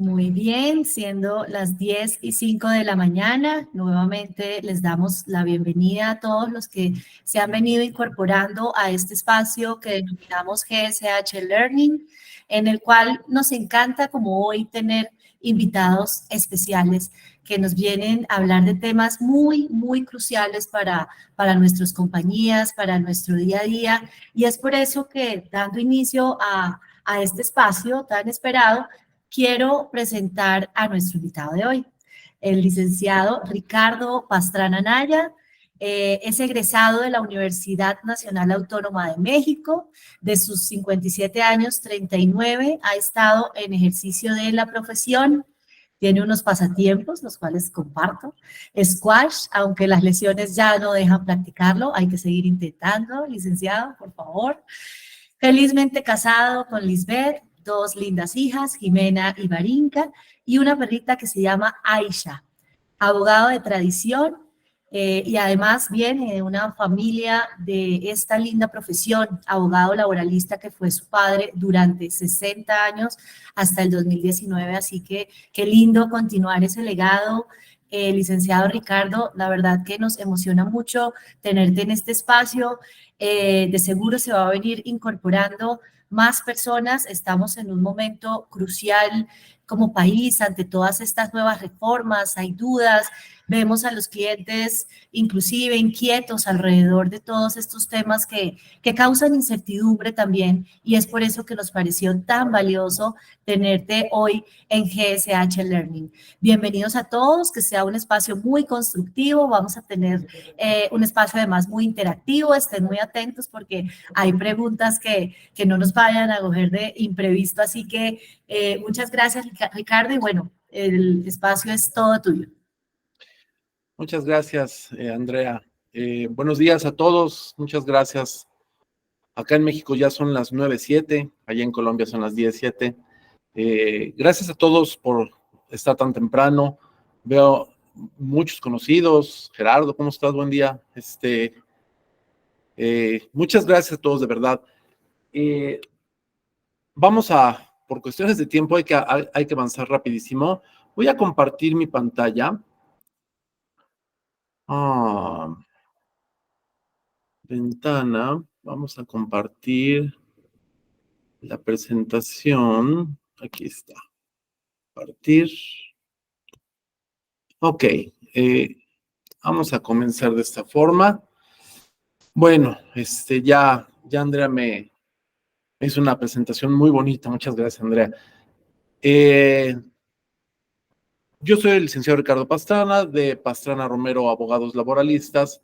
Muy bien, siendo las 10:05 de la mañana, nuevamente les damos la bienvenida a todos los que se han venido incorporando a este espacio que denominamos GSH Learning, en el cual nos encanta, como hoy, tener invitados especiales que nos vienen a hablar de temas muy cruciales para nuestras compañías, para nuestro día a día. Y es por eso que, dando inicio a este espacio tan esperado, quiero presentar a nuestro invitado de hoy, el licenciado Ricardo Pastrana Naya. Es egresado de la Universidad Nacional Autónoma de México. De sus 57 años, 39 ha estado en ejercicio de la profesión. Tiene unos pasatiempos, los cuales comparto. Squash, aunque las lesiones ya no dejan practicarlo, hay que seguir intentando, licenciado, por favor. Felizmente casado con Lisbeth, dos lindas hijas, Jimena y Barinka, y una perrita que se llama Aisha. Abogado de tradición, y además viene de una familia de esta linda profesión, abogado laboralista que fue su padre durante 60 años hasta el 2019, así que qué lindo continuar ese legado. Licenciado Ricardo, la verdad que nos emociona mucho tenerte en este espacio. De seguro se va a venir incorporando más personas. Estamos en un momento crucial como país ante todas estas nuevas reformas, hay dudas, vemos a los clientes inclusive inquietos alrededor de todos estos temas que causan incertidumbre también, y es por eso que nos pareció tan valioso tenerte hoy en GSH Learning. Bienvenidos a todos, que sea un espacio muy constructivo, vamos a tener un espacio además muy interactivo, estén muy atentos porque hay preguntas que no nos vayan a coger de imprevisto, así que muchas gracias, Ricardo, y bueno, el espacio es todo tuyo. Muchas gracias, Andrea. Buenos días a todos, muchas gracias. Acá en México ya son las 9:07, allá en Colombia son las 10:07. Gracias a todos por estar tan temprano. Veo muchos conocidos. Gerardo, ¿cómo estás? Buen día. Muchas gracias a todos, de verdad. Por cuestiones de tiempo, hay que avanzar rapidísimo. Voy a compartir mi pantalla. Ventana, vamos a compartir la presentación. Aquí está. Compartir. Ok, vamos a comenzar de esta forma. Bueno, ya Andrea me hizo una presentación muy bonita. Muchas gracias, Andrea. Yo soy el licenciado Ricardo Pastrana, de Pastrana Romero Abogados Laboralistas.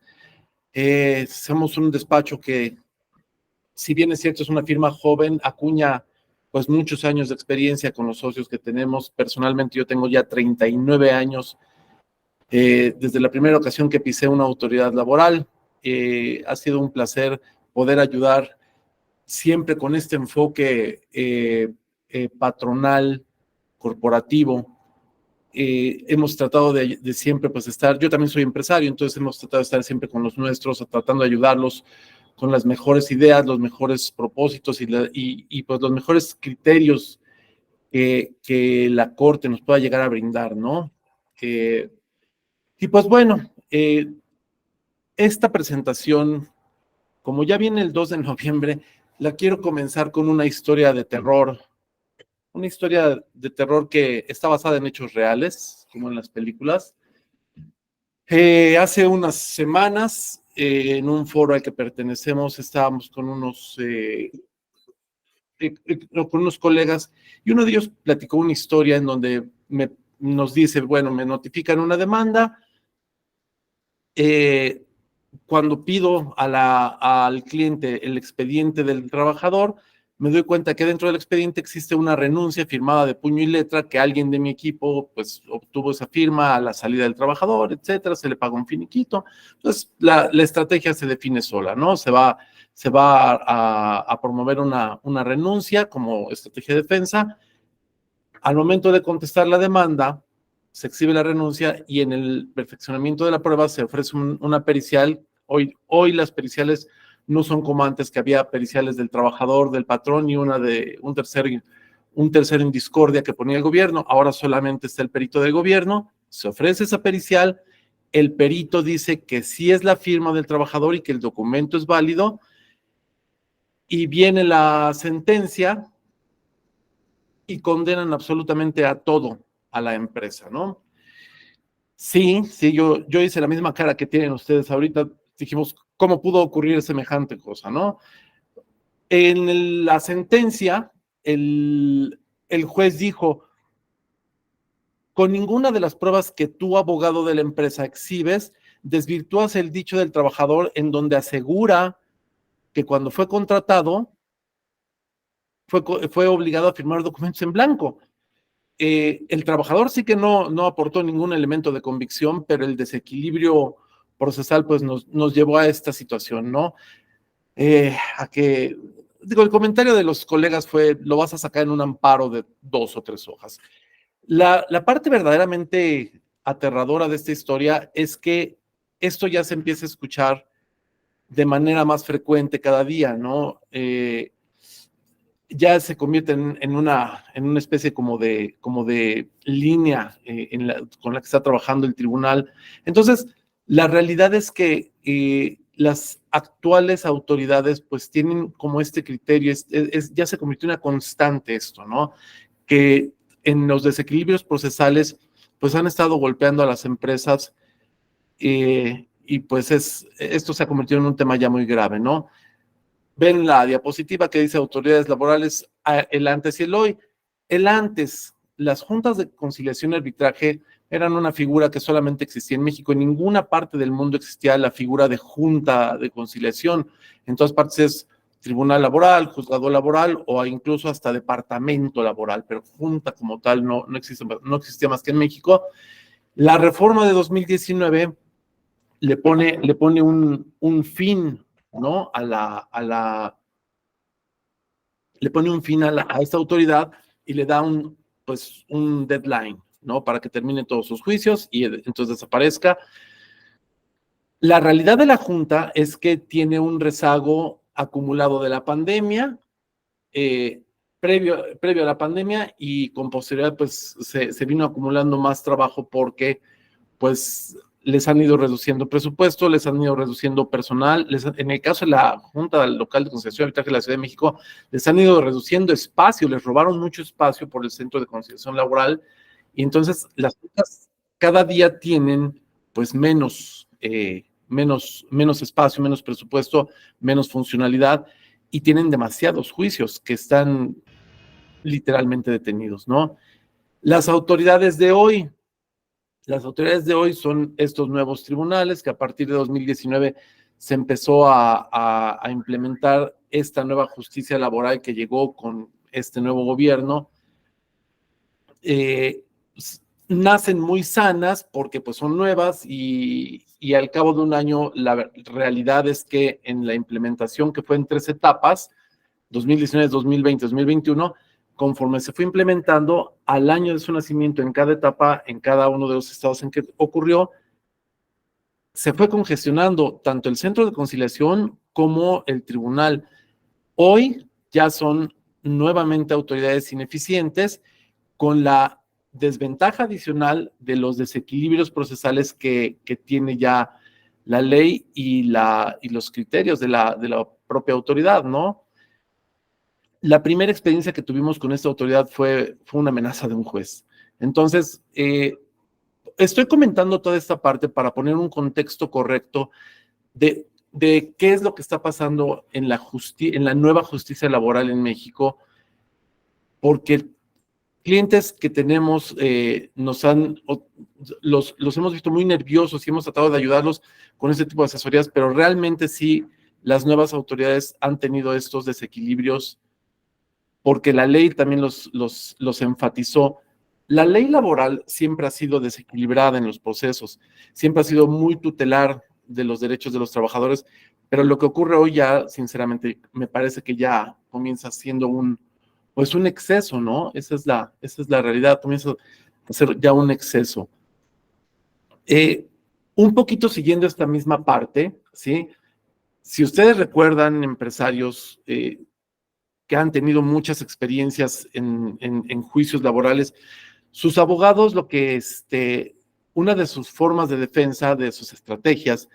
Somos un despacho que, si bien es cierto, es una firma joven, acuña pues muchos años de experiencia con los socios que tenemos. Personalmente yo tengo ya 39 años desde la primera ocasión que pisé una autoridad laboral. Ha sido un placer poder ayudar siempre con este enfoque patronal, corporativo. Hemos tratado de siempre pues estar, yo también soy empresario, entonces hemos tratado de estar siempre con los nuestros, tratando de ayudarlos con las mejores ideas, los mejores propósitos y pues los mejores criterios que la Corte nos pueda llegar a brindar, ¿no? Y pues bueno, esta presentación, como ya viene el 2 de noviembre, la quiero comenzar con una historia de terror. Una historia de terror que está basada en hechos reales, como en las películas. Hace unas semanas, en un foro al que pertenecemos, estábamos con unos colegas, y uno de ellos platicó una historia en donde nos dice, bueno, me notifican una demanda. Cuando pido al cliente el expediente del trabajador, me doy cuenta que dentro del expediente existe una renuncia firmada de puño y letra, que alguien de mi equipo pues obtuvo esa firma a la salida del trabajador, etcétera, se le paga un finiquito. Entonces la estrategia se define sola, ¿no? Se va a promover una renuncia como estrategia de defensa. Al momento de contestar la demanda, se exhibe la renuncia y en el perfeccionamiento de la prueba se ofrece una pericial. Hoy las periciales no son como antes, que había periciales del trabajador, del patrón y una de un tercero, un tercero en discordia que ponía el gobierno, ahora solamente está el perito del gobierno, se ofrece esa pericial, el perito dice que sí es la firma del trabajador y que el documento es válido, y viene la sentencia y condenan absolutamente a todo a la empresa, ¿no? Sí, yo hice la misma cara que tienen ustedes ahorita, dijimos, ¿cómo pudo ocurrir semejante cosa, no? En la sentencia, el juez dijo, con ninguna de las pruebas que tú, abogado de la empresa, exhibes, desvirtúas el dicho del trabajador en donde asegura que cuando fue contratado, fue obligado a firmar documentos en blanco. El trabajador sí que no aportó ningún elemento de convicción, pero el desequilibrio procesal pues nos llevó a esta situación, ¿no? A que, digo, el comentario de los colegas fue, lo vas a sacar en un amparo de 2 o 3 hojas. La parte verdaderamente aterradora de esta historia es que esto ya se empieza a escuchar de manera más frecuente cada día, ¿no? Ya se convierte en una especie como de línea con la que está trabajando el tribunal. Entonces, la realidad es que las actuales autoridades pues tienen como este criterio, ya se convirtió en una constante esto, ¿no? Que en los desequilibrios procesales pues han estado golpeando a las empresas y pues esto se ha convertido en un tema ya muy grave, ¿no? Ven la diapositiva que dice autoridades laborales, el antes y el hoy. El antes, las juntas de conciliación y arbitraje eran una figura que solamente existía en México. En ninguna parte del mundo existía la figura de junta de conciliación. En todas partes es tribunal laboral, juzgado laboral o incluso hasta departamento laboral, pero junta como tal no existía más que en México. La reforma de 2019 le pone un fin, ¿no? Le pone un fin a esta autoridad y le da un deadline, ¿no? Para que termine todos sus juicios y entonces desaparezca. La realidad de la Junta es que tiene un rezago acumulado de la pandemia, previo a la pandemia, y con posterioridad pues se vino acumulando más trabajo porque pues les han ido reduciendo presupuesto, les han ido reduciendo personal, en el caso de la Junta Local de Conciliación y Arbitraje de la Ciudad de México, les han ido reduciendo espacio, les robaron mucho espacio por el Centro de Conciliación Laboral, y entonces las juntas cada día tienen pues menos espacio, menos presupuesto, menos funcionalidad, y tienen demasiados juicios que están literalmente detenidos, ¿no? Las autoridades de hoy son estos nuevos tribunales que a partir de 2019 se empezó a implementar esta nueva justicia laboral que llegó con este nuevo gobierno. Nacen muy sanas porque pues son nuevas y al cabo de un año la realidad es que en la implementación, que fue en 3 etapas, 2019, 2020, 2021, conforme se fue implementando, al año de su nacimiento, en cada etapa, en cada uno de los estados en que ocurrió, se fue congestionando tanto el centro de conciliación como el tribunal. Hoy ya son nuevamente autoridades ineficientes, con la desventaja adicional de los desequilibrios procesales que tiene ya la ley y los criterios de la propia autoridad, ¿no? La primera experiencia que tuvimos con esta autoridad fue una amenaza de un juez. Entonces, estoy comentando toda esta parte para poner un contexto correcto de qué es lo que está pasando en la nueva justicia laboral en México, porque clientes que tenemos los hemos visto muy nerviosos y hemos tratado de ayudarlos con este tipo de asesorías, pero realmente sí, las nuevas autoridades han tenido estos desequilibrios porque la ley también los enfatizó. La ley laboral siempre ha sido desequilibrada en los procesos, siempre ha sido muy tutelar de los derechos de los trabajadores, pero lo que ocurre hoy ya, sinceramente, me parece que ya comienza siendo un exceso, ¿no? Esa es la realidad, comienza a ser ya un exceso. Un poquito siguiendo esta misma parte, ¿sí? Si ustedes recuerdan, empresarios, que han tenido muchas experiencias en juicios laborales, sus abogados, una de sus formas de defensa, de sus estrategias,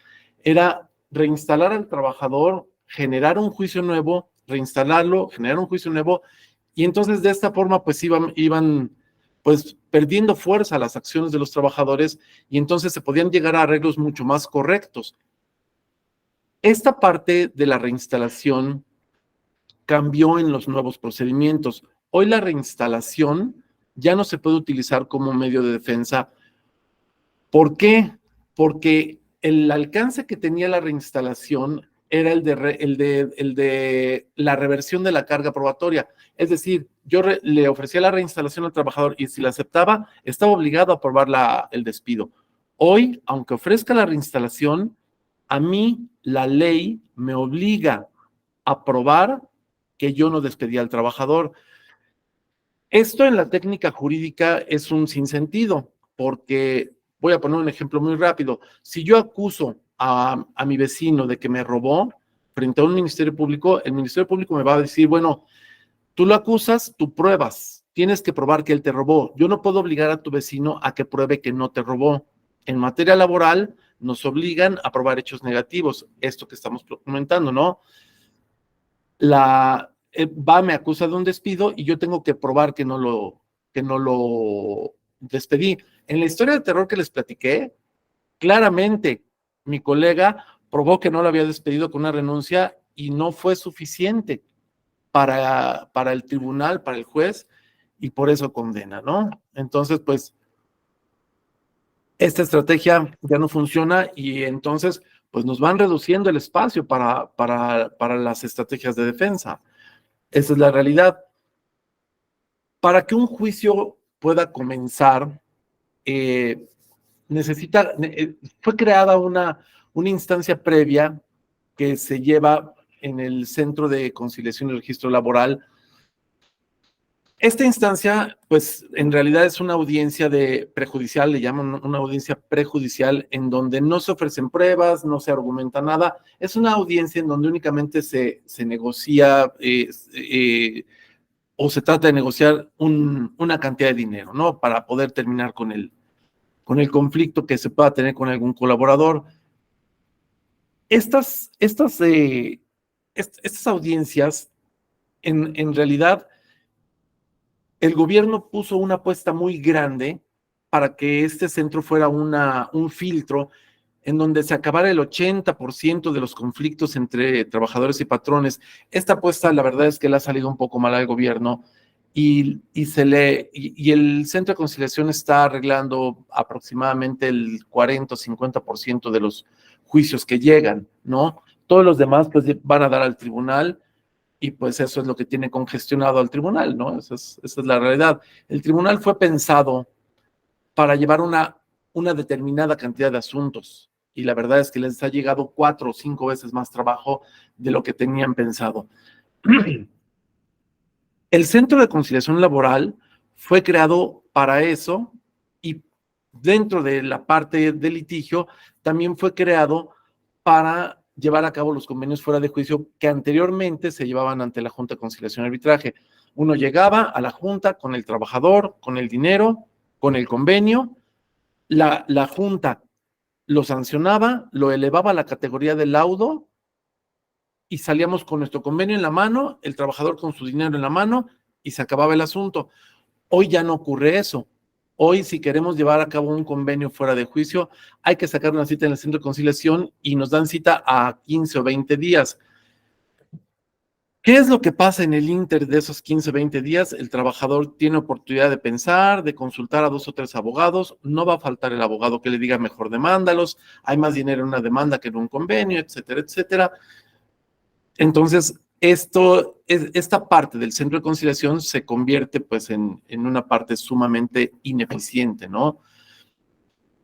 era reinstalar al trabajador, generar un juicio nuevo, reinstalarlo, generar un juicio nuevo, y entonces de esta forma pues iban pues perdiendo fuerza las acciones de los trabajadores y entonces se podían llegar a arreglos mucho más correctos. Esta parte de la reinstalación cambió en los nuevos procedimientos. Hoy la reinstalación ya no se puede utilizar como medio de defensa. ¿Por qué? Porque el alcance que tenía la reinstalación era el de la reversión de la carga probatoria. Es decir, yo le ofrecía la reinstalación al trabajador y si la aceptaba, estaba obligado a aprobar el despido. Hoy, aunque ofrezca la reinstalación, a mí la ley me obliga a probar que yo no despedí al trabajador. Esto en la técnica jurídica es un sinsentido, porque voy a poner un ejemplo muy rápido. Si yo acuso a mi vecino de que me robó frente a un ministerio público, el ministerio público me va a decir, bueno, tú lo acusas, tú pruebas, tienes que probar que él te robó. Yo no puedo obligar a tu vecino a que pruebe que no te robó. En materia laboral nos obligan a probar hechos negativos, esto que estamos comentando, ¿no? Me acusa de un despido y yo tengo que probar que no lo despedí. En la historia de terror que les platiqué, claramente mi colega probó que no lo había despedido con una renuncia y no fue suficiente para el tribunal, para el juez, y por eso condena, ¿no? Entonces, pues, esta estrategia ya no funciona y entonces, pues, nos van reduciendo el espacio para las estrategias de defensa. Esa es la realidad. Para que un juicio pueda comenzar, fue creada una instancia previa que se lleva en el Centro de Conciliación y Registro Laboral. Esta instancia, pues, en realidad es una audiencia prejudicial, le llaman una audiencia prejudicial, en donde no se ofrecen pruebas, no se argumenta nada. Es una audiencia en donde únicamente se negocia o se trata de negociar una cantidad de dinero, ¿no? Para poder terminar con el conflicto que se pueda tener con algún colaborador. Estas audiencias, en realidad, el gobierno puso una apuesta muy grande para que este centro fuera un filtro en donde se acabara el 80% de los conflictos entre trabajadores y patrones. Esta apuesta, la verdad es que le ha salido un poco mal al gobierno y el Centro de Conciliación está arreglando aproximadamente el 40 o 50% de los juicios que llegan, ¿no? Todos los demás pues van a dar al tribunal y pues eso es lo que tiene congestionado al tribunal, ¿no? Esa es la realidad. El tribunal fue pensado para llevar una determinada cantidad de asuntos y la verdad es que les ha llegado 4 o 5 veces más trabajo de lo que tenían pensado. El Centro de Conciliación Laboral fue creado para eso y dentro de la parte de litigio también fue creado para llevar a cabo los convenios fuera de juicio que anteriormente se llevaban ante la Junta de Conciliación y Arbitraje. Uno llegaba a la Junta con el trabajador, con el dinero, con el convenio, la Junta lo sancionaba, lo elevaba a la categoría de laudo y salíamos con nuestro convenio en la mano, el trabajador con su dinero en la mano y se acababa el asunto. Hoy ya no ocurre eso. Hoy, si queremos llevar a cabo un convenio fuera de juicio, hay que sacar una cita en el Centro de Conciliación y nos dan cita a 15 o 20 días. ¿Qué es lo que pasa en el inter de esos 15 o 20 días? El trabajador tiene oportunidad de pensar, de consultar a 2 o 3 abogados, no va a faltar el abogado que le diga mejor demándalos, hay más dinero en una demanda que en un convenio, etcétera, etcétera. Entonces, esta parte del Centro de Conciliación se convierte pues en una parte sumamente ineficiente, ¿no?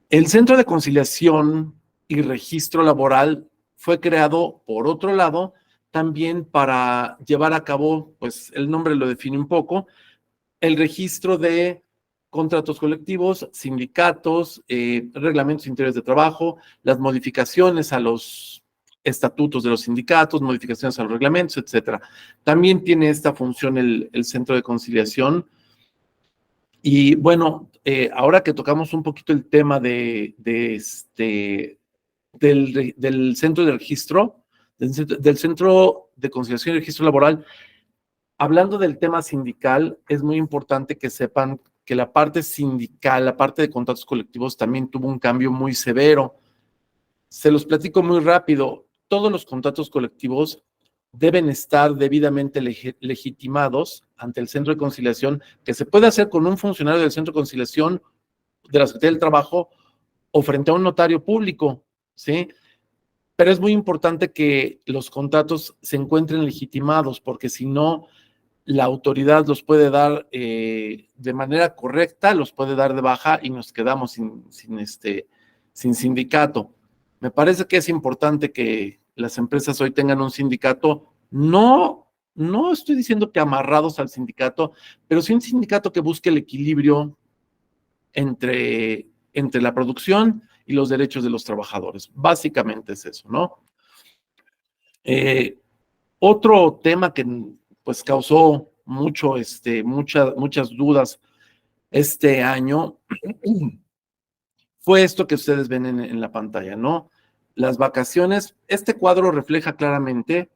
El Centro de Conciliación y Registro Laboral fue creado, por otro lado, también para llevar a cabo, pues el nombre lo define un poco, el registro de contratos colectivos, sindicatos, reglamentos interiores de trabajo, las modificaciones a los estatutos de los sindicatos, modificaciones a los reglamentos, etcétera. También tiene esta función el Centro de Conciliación. Y bueno, ahora que tocamos un poquito el tema del Centro de Registro, del Centro de Conciliación y Registro Laboral, hablando del tema sindical, es muy importante que sepan que la parte sindical, la parte de contratos colectivos también tuvo un cambio muy severo. Se los platico muy rápido. Todos los contratos colectivos deben estar debidamente legitimados ante el Centro de Conciliación, que se puede hacer con un funcionario del Centro de Conciliación de la Secretaría del Trabajo o frente a un notario público, ¿sí? Pero es muy importante que los contratos se encuentren legitimados, porque si no, la autoridad los puede dar de manera correcta, los puede dar de baja y nos quedamos sin sindicato. Me parece que es importante que las empresas hoy tengan un sindicato, no estoy diciendo que amarrados al sindicato, pero sí un sindicato que busque el equilibrio entre la producción y los derechos de los trabajadores. Básicamente es eso, ¿no? Otro tema que pues causó muchas dudas este año fue esto que ustedes ven en la pantalla, ¿no? Las vacaciones. Este cuadro refleja claramente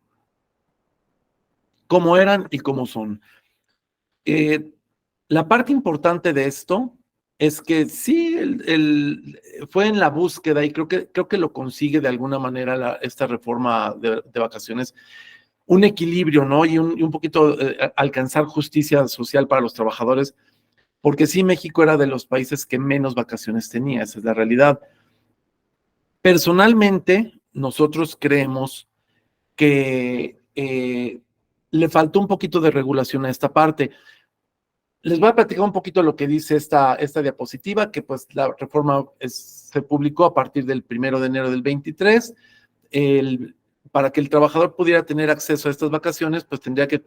cómo eran y cómo son. La parte importante de esto es que sí, fue en la búsqueda, y creo que lo consigue de alguna manera esta reforma de vacaciones, un equilibrio, ¿no? Y un poquito alcanzar justicia social para los trabajadores, porque sí, México era de los países que menos vacaciones tenía, esa es la realidad. Personalmente, nosotros creemos que le faltó un poquito de regulación a esta parte. Les voy a platicar un poquito lo que dice esta diapositiva, que pues la reforma se publicó a partir del 1 de enero del 23. Para que el trabajador pudiera tener acceso a estas vacaciones, pues tendría que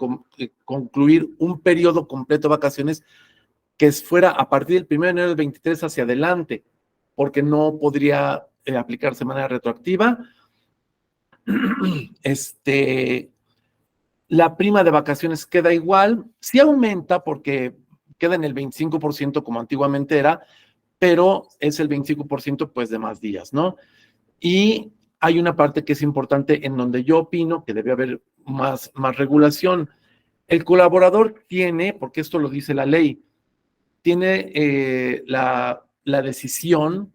concluir un periodo completo de vacaciones que fuera a partir del 1 de enero del 23 hacia adelante, porque no podría aplicarse de manera retroactiva. La prima de vacaciones queda igual, sí aumenta porque queda en el 25% como antiguamente era, pero es el 25% pues de más días, ¿no? Y hay una parte que es importante en donde yo opino que debe haber más regulación. El colaborador tiene, porque esto lo dice la ley, tiene la decisión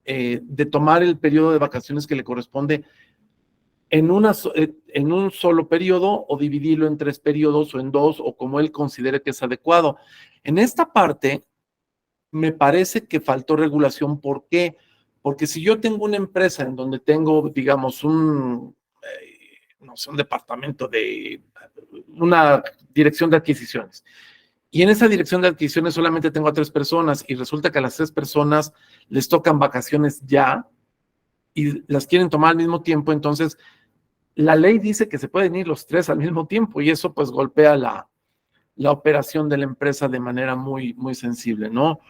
de tomar el periodo de vacaciones que le corresponde en un solo periodo, o dividirlo en 3 periodos o en 2, o como él considere que es adecuado. En esta parte, me parece que faltó regulación. ¿Por qué? Porque si yo tengo una empresa en donde tengo, digamos, no sé, un departamento una dirección de adquisiciones, y en esa dirección de adquisiciones solamente tengo a 3 personas, y resulta que a las 3 personas les tocan vacaciones ya, y las quieren tomar al mismo tiempo, entonces la ley dice que se pueden ir los 3 al mismo tiempo, y eso pues golpea la operación de la empresa de manera muy, muy sensible, ¿no?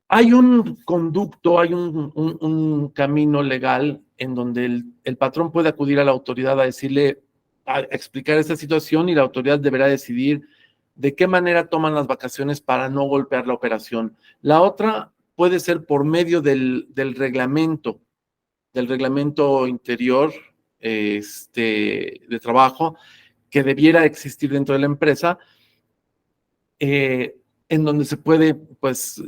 Hay un conducto, hay un camino legal en donde el patrón puede acudir a la autoridad a decirle, a explicar esta situación, y la autoridad deberá decidir de qué manera toman las vacaciones para no golpear la operación. La otra puede ser por medio del reglamento interior de trabajo que debiera existir dentro de la empresa, en donde se puede pues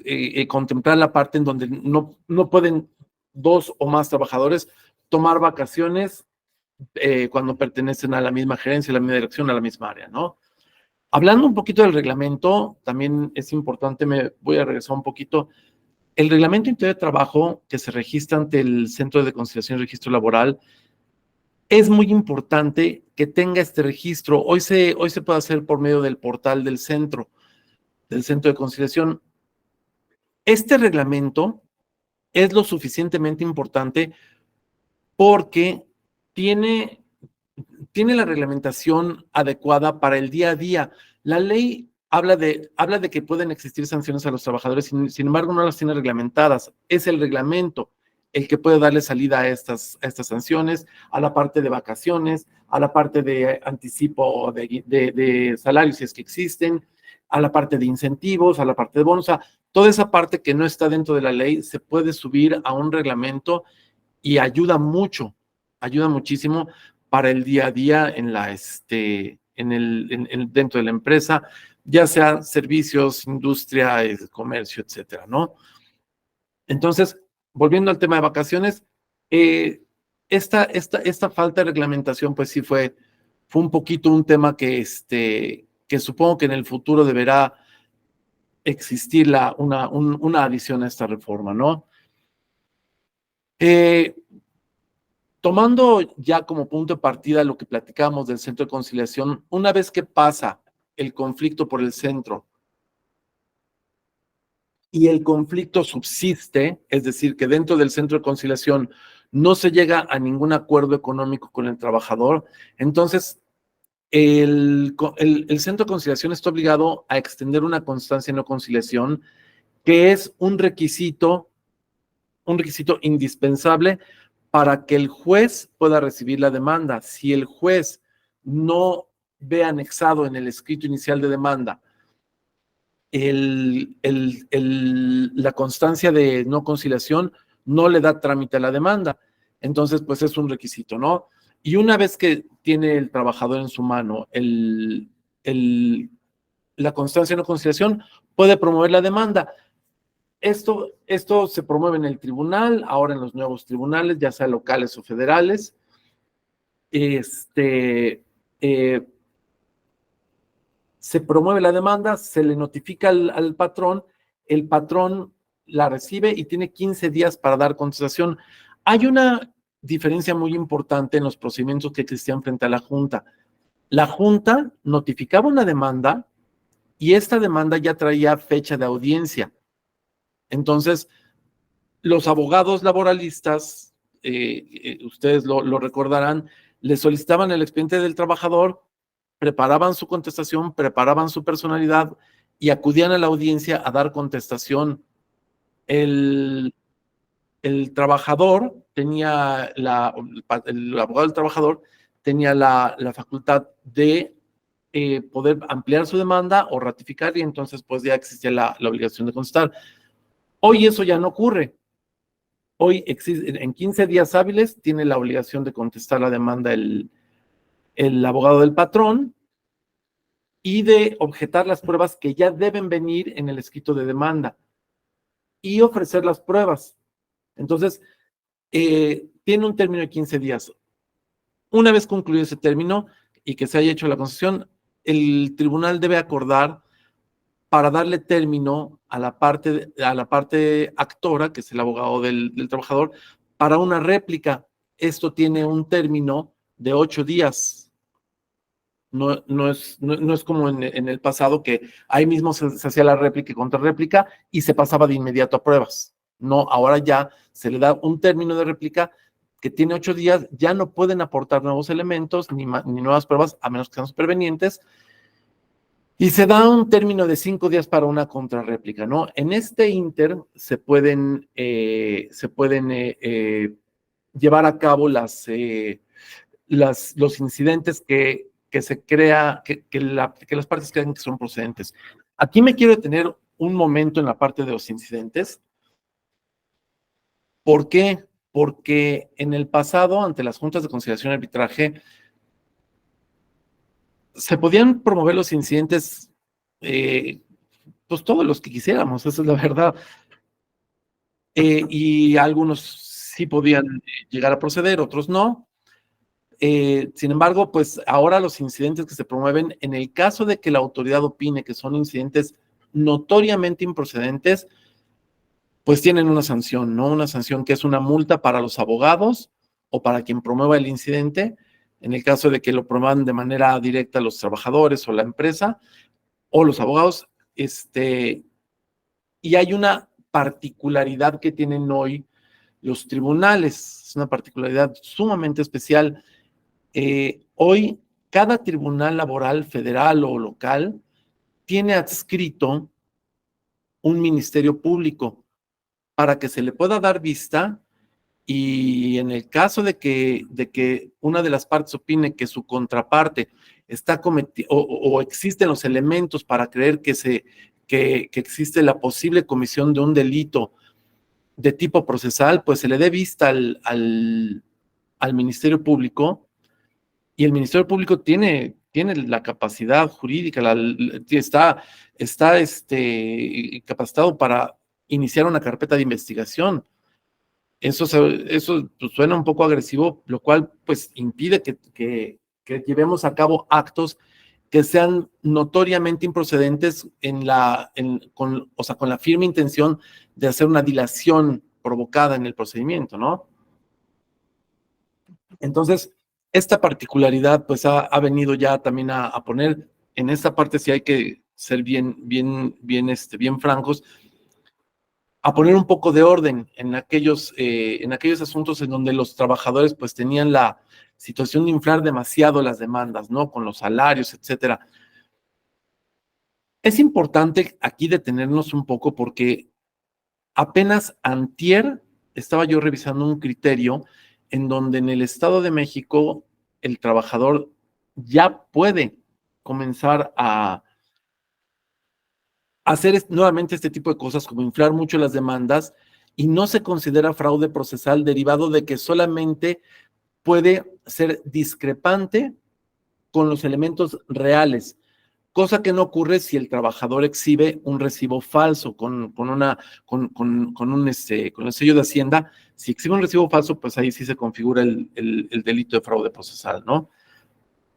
contemplar la parte en donde no pueden 2 o más trabajadores tomar vacaciones cuando pertenecen a la misma gerencia, a la misma dirección, a la misma área, ¿no? Hablando un poquito del reglamento, también es importante, me voy a regresar un poquito. El reglamento interior de trabajo que se registra ante el Centro de Conciliación y Registro Laboral, es muy importante que tenga este registro. Hoy se puede hacer por medio del portal del Centro de Conciliación. Este reglamento es lo suficientemente importante porque tiene la reglamentación adecuada para el día a día. La ley habla de que pueden existir sanciones a los trabajadores, sin embargo no las tiene reglamentadas. Es el reglamento el que puede darle salida a estas sanciones, a la parte de vacaciones, a la parte de anticipo de salarios si es que existen, a la parte de incentivos, a la parte de bonos, o sea, toda esa parte que no está dentro de la ley se puede subir a un reglamento y ayuda muchísimo para el día a día dentro de la empresa, ya sea servicios, industria, comercio, etcétera, ¿no? Entonces, volviendo al tema de vacaciones, esta falta de reglamentación, pues sí fue un poquito un tema que supongo que en el futuro deberá existir una adición a esta reforma, ¿no? Tomando ya como punto de partida lo que platicamos del centro de conciliación, una vez que pasa el conflicto por el centro y el conflicto subsiste, es decir, que dentro del centro de conciliación no se llega a ningún acuerdo económico con el trabajador, entonces el centro de conciliación está obligado a extender una constancia de no conciliación, que es un requisito indispensable para que el juez pueda recibir la demanda. Si el juez no ve anexado en el escrito inicial de demanda la constancia de no conciliación, no le da trámite a la demanda. Entonces, pues es un requisito, ¿no? Y una vez que tiene el trabajador en su mano la constancia de no conciliación, puede promover la demanda. Esto se promueve en el tribunal, ahora en los nuevos tribunales, ya sea locales o federales. Se promueve la demanda, se le notifica al patrón, el patrón la recibe y tiene 15 días para dar contestación. Hay una diferencia muy importante en los procedimientos que existían frente a la Junta. La Junta notificaba una demanda y esta demanda ya traía fecha de audiencia. Entonces, los abogados laboralistas, ustedes lo recordarán, le solicitaban el expediente del trabajador, preparaban su contestación, preparaban su personalidad y acudían a la audiencia a dar contestación. El trabajador tenía, el abogado del trabajador tenía la facultad de poder ampliar su demanda o ratificar, y entonces pues ya existía la obligación de contestar. Hoy eso ya no ocurre. Hoy existe, en 15 días hábiles tiene la obligación de contestar la demanda el abogado del patrón y de objetar las pruebas que ya deben venir en el escrito de demanda y ofrecer las pruebas. Entonces, tiene un término de 15 días. Una vez concluido ese término y que se haya hecho la concesión, el tribunal debe acordar para darle término a la parte actora, que es el abogado del trabajador, para una réplica. Esto tiene un término de 8 días. No es como en el pasado, que ahí mismo se hacía la réplica y contrarréplica y se pasaba de inmediato a pruebas. No, ahora ya se le da un término de réplica que tiene 8 días, ya no pueden aportar nuevos elementos ni nuevas pruebas, a menos que sean supervenientes, y se da un término de 5 días para una contrarréplica, ¿no? En este inter se pueden llevar a cabo los incidentes que se crea, que las partes crean que son procedentes. Aquí me quiero detener un momento en la parte de los incidentes. ¿Por qué? Porque en el pasado, ante las juntas de conciliación y arbitraje, se podían promover los incidentes, pues todos los que quisiéramos, esa es la verdad. Y algunos sí podían llegar a proceder, otros no. Sin embargo, pues ahora los incidentes que se promueven, en el caso de que la autoridad opine que son incidentes notoriamente improcedentes, pues tienen una sanción, ¿no? Una sanción que es una multa para los abogados o para quien promueva el incidente, en el caso de que lo promuevan de manera directa los trabajadores o la empresa o los abogados. Y hay una particularidad que tienen hoy los tribunales, es una particularidad sumamente especial. Hoy, cada tribunal laboral federal o local tiene adscrito un ministerio público para que se le pueda dar vista y en el caso de que una de las partes opine que su contraparte está cometiendo o existen los elementos para creer que existe la posible comisión de un delito de tipo procesal, pues se le dé vista al Ministerio Público, y el Ministerio Público tiene la capacidad jurídica, está capacitado para iniciar una carpeta de investigación. Eso pues, suena un poco agresivo, lo cual pues impide que llevemos a cabo actos que sean notoriamente improcedentes con la firme intención de hacer una dilación provocada en el procedimiento, ¿no? Entonces, esta particularidad pues ha venido ya también a poner, en esta parte sí hay que ser bien francos, a poner un poco de orden en aquellos asuntos en donde los trabajadores pues tenían la situación de inflar demasiado las demandas, ¿no? Con los salarios, etcétera. Es importante aquí detenernos un poco porque apenas antier estaba yo revisando un criterio en donde en el Estado de México el trabajador ya puede comenzar a hacer nuevamente este tipo de cosas como inflar mucho las demandas y no se considera fraude procesal derivado de que solamente puede ser discrepante con los elementos reales, cosa que no ocurre si el trabajador exhibe un recibo falso con el sello de Hacienda. Si exhibe un recibo falso, pues ahí sí se configura el delito de fraude procesal, ¿no?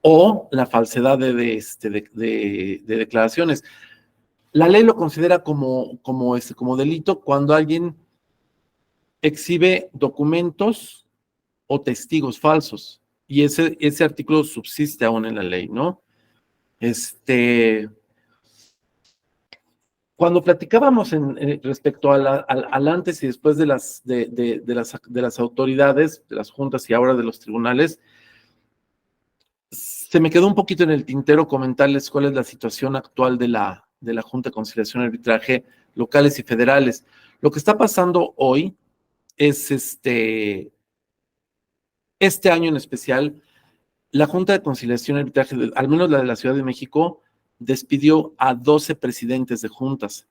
O la falsedad de declaraciones. La ley lo considera como delito cuando alguien exhibe documentos o testigos falsos, y ese artículo subsiste aún en la ley, ¿no? Cuando platicábamos respecto al antes y después de las autoridades, de las juntas y ahora de los tribunales, se me quedó un poquito en el tintero comentarles cuál es la situación actual de la Junta de Conciliación y Arbitraje locales y federales. Lo que está pasando hoy es este año en especial, la Junta de Conciliación y Arbitraje, al menos la de la Ciudad de México, despidió a 12 presidentes de juntas.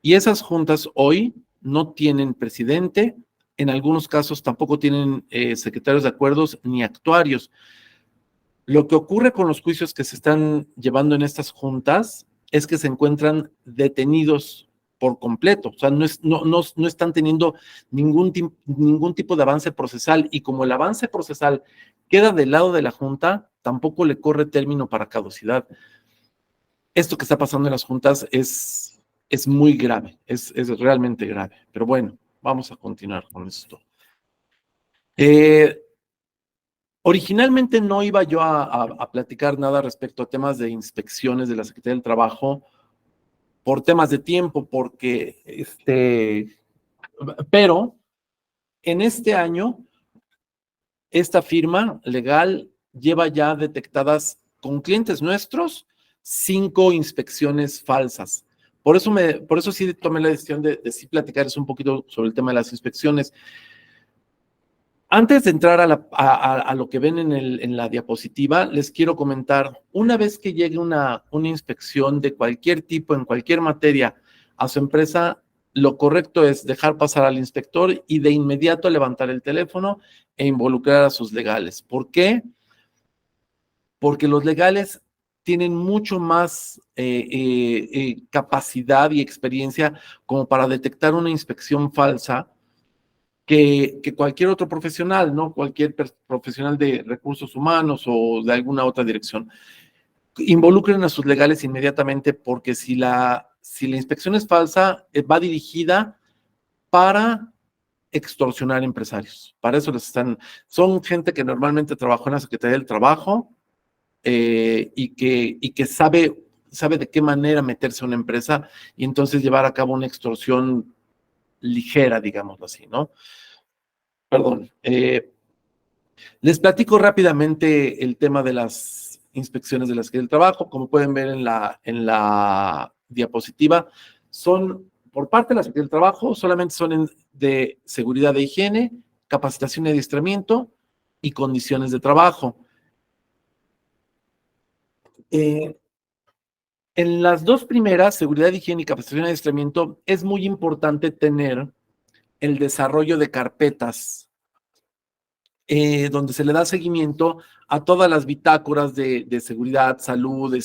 Y esas juntas hoy no tienen presidente, en algunos casos tampoco tienen secretarios de acuerdos ni actuarios. Lo que ocurre con los juicios que se están llevando en estas juntas es que se encuentran detenidos por completo, o sea, no están teniendo ningún tipo de avance procesal, y como el avance procesal queda del lado de la junta, tampoco le corre término para caducidad. Esto que está pasando en las juntas es muy grave, es realmente grave, pero bueno, vamos a continuar con esto. Originalmente no iba yo a platicar nada respecto a temas de inspecciones de la Secretaría del Trabajo por temas de tiempo, porque pero en este año esta firma legal lleva ya detectadas con clientes nuestros 5 inspecciones falsas. Por eso sí tomé la decisión de sí platicarles un poquito sobre el tema de las inspecciones. Antes de entrar a lo que ven en la diapositiva, les quiero comentar, una vez que llegue una inspección de cualquier tipo, en cualquier materia, a su empresa, lo correcto es dejar pasar al inspector y de inmediato levantar el teléfono e involucrar a sus legales. ¿Por qué? Porque los legales tienen mucho más capacidad y experiencia como para detectar una inspección falsa que cualquier otro profesional, ¿no? Cualquier profesional de recursos humanos o de alguna otra dirección. Involucren a sus legales inmediatamente, porque si la inspección es falsa, va dirigida para extorsionar empresarios. Para eso son gente que normalmente trabajó en la Secretaría del Trabajo y que sabe de qué manera meterse a una empresa y entonces llevar a cabo una extorsión ligera, digámoslo así, ¿no? Perdón. Les platico rápidamente el tema de las inspecciones de la Secretaría del Trabajo. Como pueden ver en la diapositiva, son por parte de la Secretaría del Trabajo, solamente son de seguridad e higiene capacitación y adiestramiento y condiciones de trabajo. En las dos primeras, seguridad, higiene y capacitación y adiestramiento, es muy importante tener el desarrollo de carpetas donde se le da seguimiento a todas las bitácoras de seguridad, salud,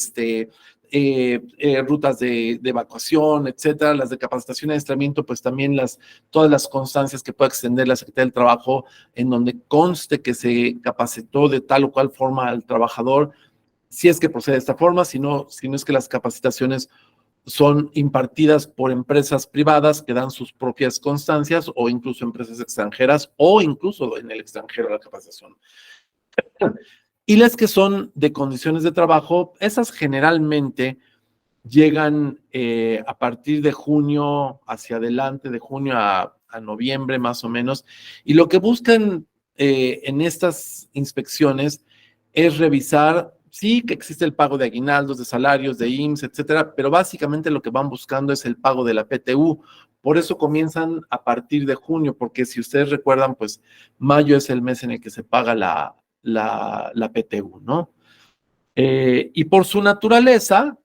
rutas de evacuación, etcétera. Las de capacitación y adiestramiento, pues también todas las constancias que pueda extender la Secretaría del Trabajo, en donde conste que se capacitó de tal o cual forma al trabajador, si es que procede de esta forma, si no es que las capacitaciones son impartidas por empresas privadas que dan sus propias constancias, o incluso empresas extranjeras, o incluso en el extranjero la capacitación. Y las que son de condiciones de trabajo, esas generalmente llegan a partir de junio hacia adelante, de junio a noviembre más o menos, y lo que buscan en estas inspecciones es revisar, sí, que existe el pago de aguinaldos, de salarios, de IMSS, etcétera, pero básicamente lo que van buscando es el pago de la PTU. Por eso comienzan a partir de junio, porque si ustedes recuerdan, pues mayo es el mes en el que se paga la PTU, ¿no? Y por su naturaleza,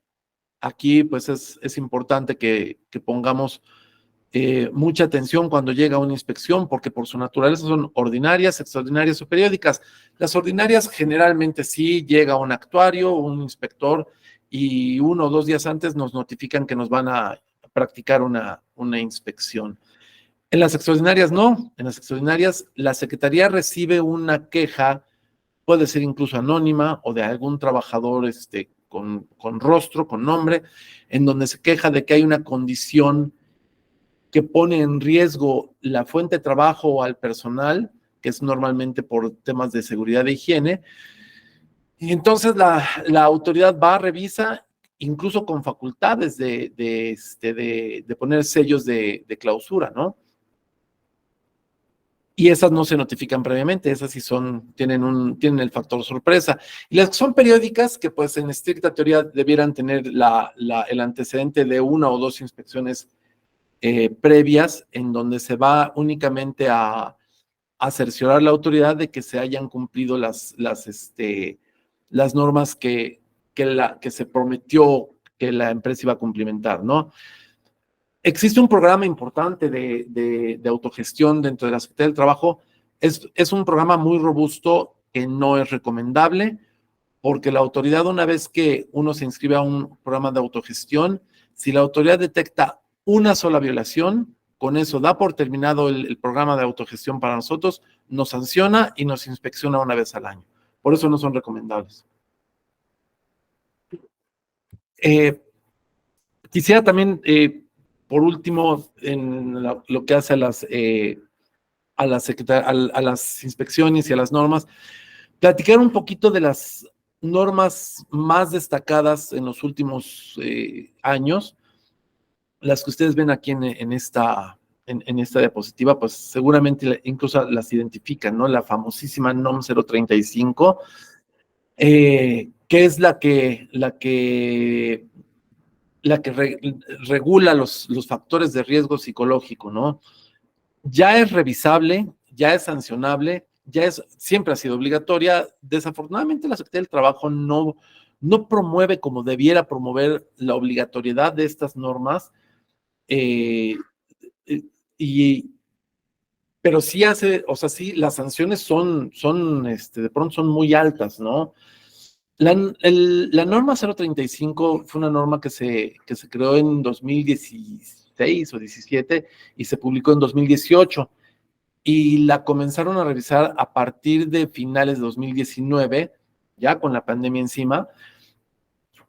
aquí pues es importante que pongamos mucha atención cuando llega una inspección, porque por su naturaleza son ordinarias, extraordinarias o periódicas. Las ordinarias generalmente sí llega un actuario, un inspector, y 1 o 2 días antes nos notifican que nos van a practicar una inspección. En las extraordinarias no, en las extraordinarias la Secretaría recibe una queja, puede ser incluso anónima, o de algún trabajador con rostro, con nombre, en donde se queja de que hay una condición que pone en riesgo la fuente de trabajo o al personal, que es normalmente por temas de seguridad e higiene. Y entonces la autoridad va, revisa, incluso con facultades de poner sellos de clausura, ¿no? Y esas no se notifican previamente, esas sí tienen el factor sorpresa. Y las que son periódicas, que pues en estricta teoría debieran tener el antecedente de 1 o 2 inspecciones previas, en donde se va únicamente a cerciorar la autoridad de que se hayan cumplido las normas que se prometió que la empresa iba a cumplimentar, ¿no? Existe un programa importante de autogestión dentro de la Secretaría del Trabajo. Es un programa muy robusto que no es recomendable, porque la autoridad, una vez que uno se inscribe a un programa de autogestión, si la autoridad detecta una sola violación, con eso da por terminado el programa de autogestión para nosotros, nos sanciona y nos inspecciona 1 vez al año. Por eso no son recomendables. Quisiera también, por último, en lo que hace a las inspecciones y a las normas, platicar un poquito de las normas más destacadas en los últimos años. Las que ustedes ven aquí en esta diapositiva, pues seguramente incluso las identifican, ¿no? La famosísima NOM 035, que es la que regula los factores de riesgo psicológico, ¿no? Ya es revisable, ya es sancionable, siempre ha sido obligatoria. Desafortunadamente la Secretaría del Trabajo no promueve como debiera promover la obligatoriedad de estas normas, pero sí hace, o sea, sí, las sanciones son de pronto son muy altas, ¿no? La norma 035 fue una norma que se creó en 2016 o 17 y se publicó en 2018, y la comenzaron a revisar a partir de finales de 2019, ya con la pandemia encima,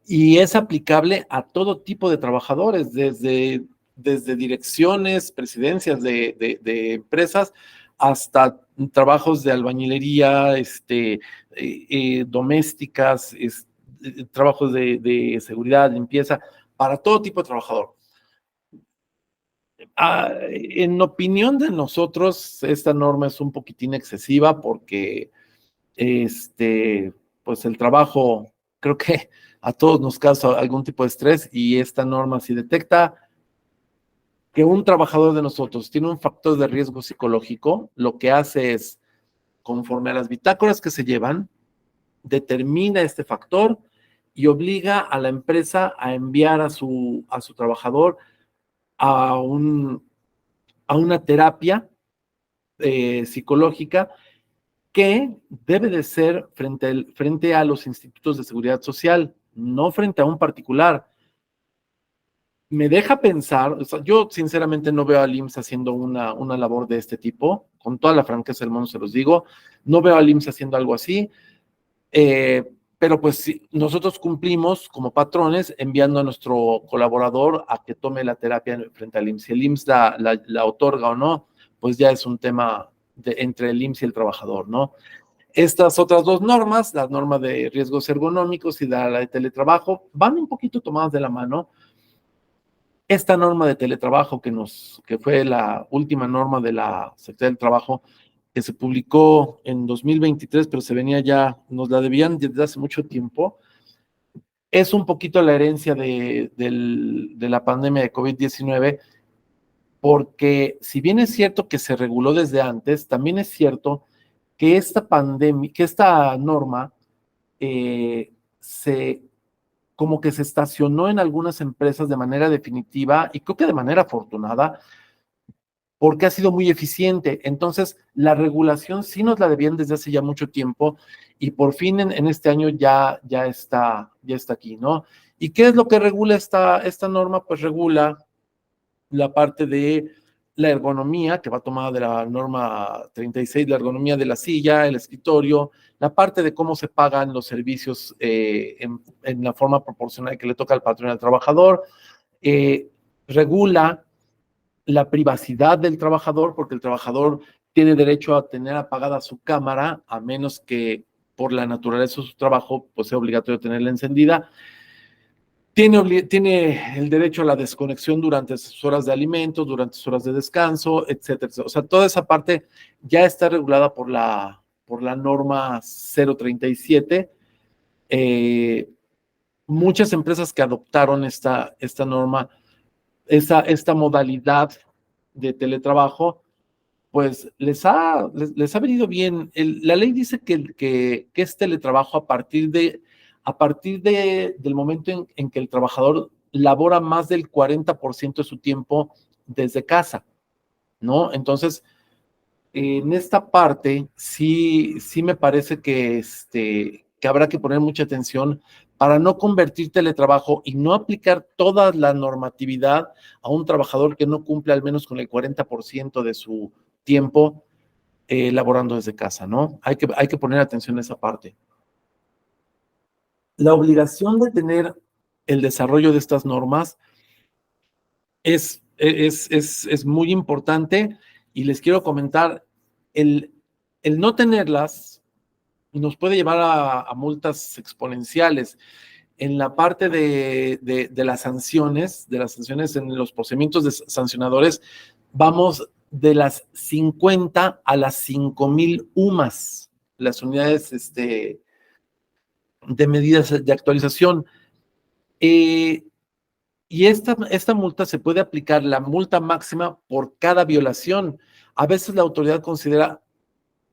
y es aplicable a todo tipo de trabajadores, desde direcciones, presidencias de empresas, hasta trabajos de albañilería, domésticas, trabajos de seguridad, limpieza, para todo tipo de trabajador. En opinión de nosotros, esta norma es un poquitín excesiva, porque pues el trabajo, creo que a todos nos causa algún tipo de estrés, y esta norma, si detecta que un trabajador de nosotros tiene un factor de riesgo psicológico, lo que hace es, conforme a las bitácoras que se llevan, determina este factor y obliga a la empresa a enviar a su trabajador a, a una terapia psicológica que debe de ser frente a los institutos de seguridad social, no frente a un particular. Me deja pensar, o sea, yo sinceramente no veo al IMSS haciendo una labor de este tipo, con toda la franqueza del mundo se los digo, no veo al IMSS haciendo algo así, pero pues sí, nosotros cumplimos como patrones enviando a nuestro colaborador a que tome la terapia frente al IMSS. Si el IMSS la otorga o no, pues ya es un tema entre el IMSS y el trabajador, ¿no? Estas otras dos normas, la norma de riesgos ergonómicos y la de teletrabajo, van un poquito tomadas de la mano. Esta norma de teletrabajo que fue la última norma de la Secretaría del Trabajo, que se publicó en 2023, pero se venía ya, nos la debían desde hace mucho tiempo, es un poquito la herencia de la pandemia de COVID-19, porque si bien es cierto que se reguló desde antes, también es cierto que esta pandemia, que esta norma se como que se estacionó en algunas empresas de manera definitiva y creo que de manera afortunada, porque ha sido muy eficiente. Entonces, la regulación sí nos la debían desde hace ya mucho tiempo y por fin en este año ya está aquí, ¿no? ¿Y qué es lo que regula esta norma? Pues regula la parte de la ergonomía, que va tomada de la norma 36, la ergonomía de la silla, el escritorio, la parte de cómo se pagan los servicios en la forma proporcional que le toca al patrón y al trabajador, regula la privacidad del trabajador, porque el trabajador tiene derecho a tener apagada su cámara, a menos que por la naturaleza de su trabajo, pues sea obligatorio tenerla encendida. Tiene el derecho a la desconexión durante sus horas de alimentos, durante sus horas de descanso, etcétera. O sea, toda esa parte ya está regulada por la norma 037. Muchas empresas que adoptaron esta norma, esta modalidad de teletrabajo, pues les ha venido bien. La ley dice que es teletrabajo a partir del momento en que el trabajador labora más del 40% de su tiempo desde casa, ¿no? Entonces, en esta parte sí me parece que habrá que poner mucha atención para no convertir teletrabajo y no aplicar toda la normatividad a un trabajador que no cumple al menos con el 40% de su tiempo laborando desde casa, ¿no? Hay que poner atención a esa parte. La obligación de tener el desarrollo de estas normas es muy importante y les quiero comentar, el no tenerlas nos puede llevar a multas exponenciales. En la parte de las sanciones en los procedimientos sancionadores, vamos de las 50 a las 5,000 UMAS, las unidades de medidas de actualización. Y esta multa se puede aplicar, la multa máxima por cada violación. A veces la autoridad considera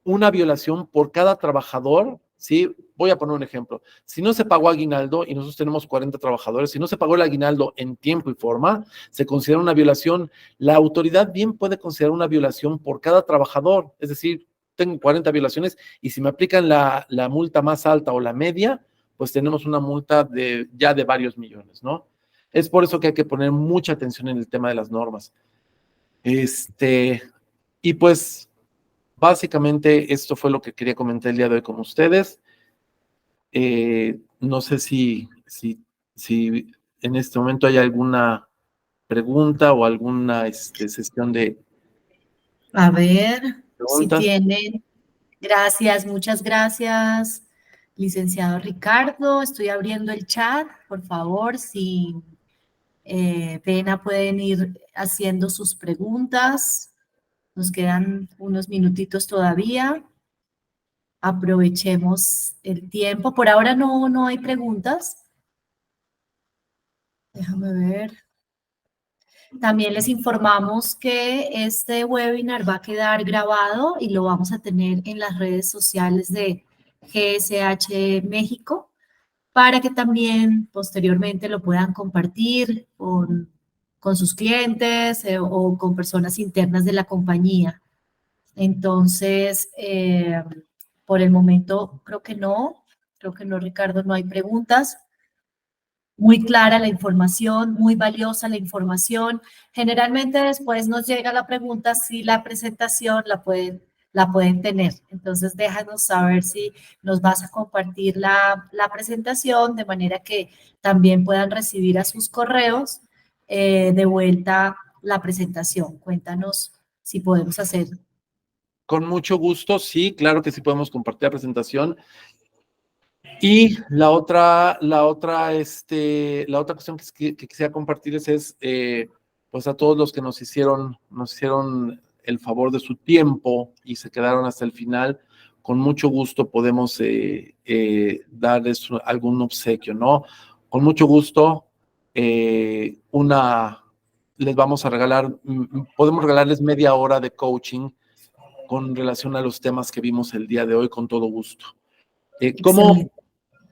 una violación por cada trabajador, ¿sí? Voy a poner un ejemplo. Si no se pagó aguinaldo y nosotros tenemos 40 trabajadores, si no se pagó el aguinaldo en tiempo y forma, se considera una violación. La autoridad bien puede considerar una violación por cada trabajador. Es decir, tengo 40 violaciones y si me aplican la multa más alta o la media, pues tenemos una multa ya de varios millones, ¿no? Es por eso que hay que poner mucha atención en el tema de las normas. Y pues básicamente esto fue lo que quería comentar el día de hoy con ustedes. No sé si en este momento hay alguna pregunta o alguna sesión de A ver si preguntas. tienen. Gracias, muchas gracias, licenciado Ricardo. Estoy abriendo el chat. Por favor, si pena, pueden ir haciendo sus preguntas. Nos quedan unos minutitos todavía. Aprovechemos el tiempo. Por ahora no hay preguntas. Déjame ver. También les informamos que este webinar va a quedar grabado y lo vamos a tener en las redes sociales de GSH México para que también posteriormente lo puedan compartir con sus clientes o con personas internas de la compañía. Entonces, por el momento creo que no, Ricardo, no hay preguntas. Muy clara la información, muy valiosa la información. Generalmente después nos llega la pregunta si la presentación la pueden tener. Entonces, déjanos saber si nos vas a compartir la presentación de manera que también puedan recibir a sus correos de vuelta la presentación. Cuéntanos si podemos hacer. Con mucho gusto, sí, claro que sí podemos compartir la presentación. Y la otra cuestión que quisiera compartirles es, pues a todos los que nos hicieron el favor de su tiempo y se quedaron hasta el final, con mucho gusto podemos darles algún obsequio, ¿no? Con mucho gusto, les vamos a regalar, podemos regalarles media hora de coaching con relación a los temas que vimos el día de hoy, con todo gusto.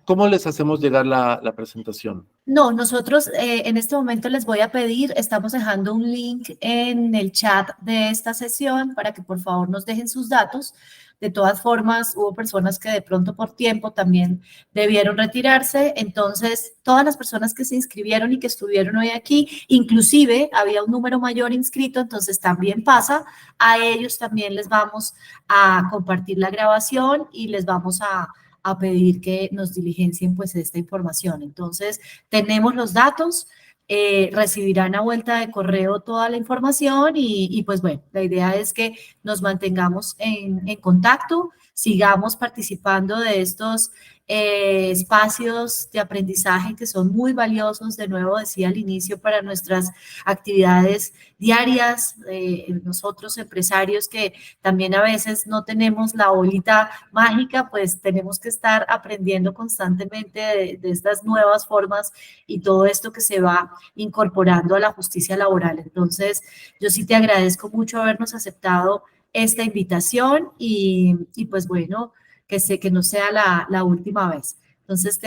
¿Cómo les hacemos llegar la presentación? No, nosotros en este momento les voy a pedir, estamos dejando un link en el chat de esta sesión para que por favor nos dejen sus datos. De todas formas, hubo personas que de pronto por tiempo también debieron retirarse. Entonces, todas las personas que se inscribieron y que estuvieron hoy aquí, inclusive había un número mayor inscrito, entonces también pasa. A ellos también les vamos a compartir la grabación y les vamos a pedir que nos diligencien pues esta información. Entonces, tenemos los datos, recibirán a vuelta de correo toda la información y pues bueno, la idea es que nos mantengamos en contacto, sigamos participando de estos espacios de aprendizaje que son muy valiosos, de nuevo decía al inicio, para nuestras actividades diarias, nosotros empresarios que también a veces no tenemos la bolita mágica, pues tenemos que estar aprendiendo constantemente de estas nuevas formas y todo esto que se va incorporando a la justicia laboral. Entonces, yo sí te agradezco mucho habernos aceptado esta invitación y pues bueno, que sé que no sea la última vez. Entonces,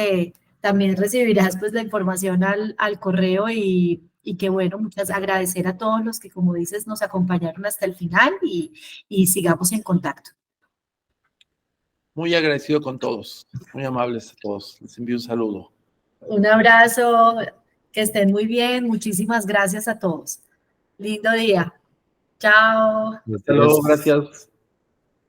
también recibirás pues la información al correo y que bueno, agradecer a todos los que, como dices, nos acompañaron hasta el final y sigamos en contacto. Muy agradecido con todos, muy amables a todos. Les envío un saludo. Un abrazo, que estén muy bien. Muchísimas gracias a todos. Lindo día. Chao. Hasta luego, gracias.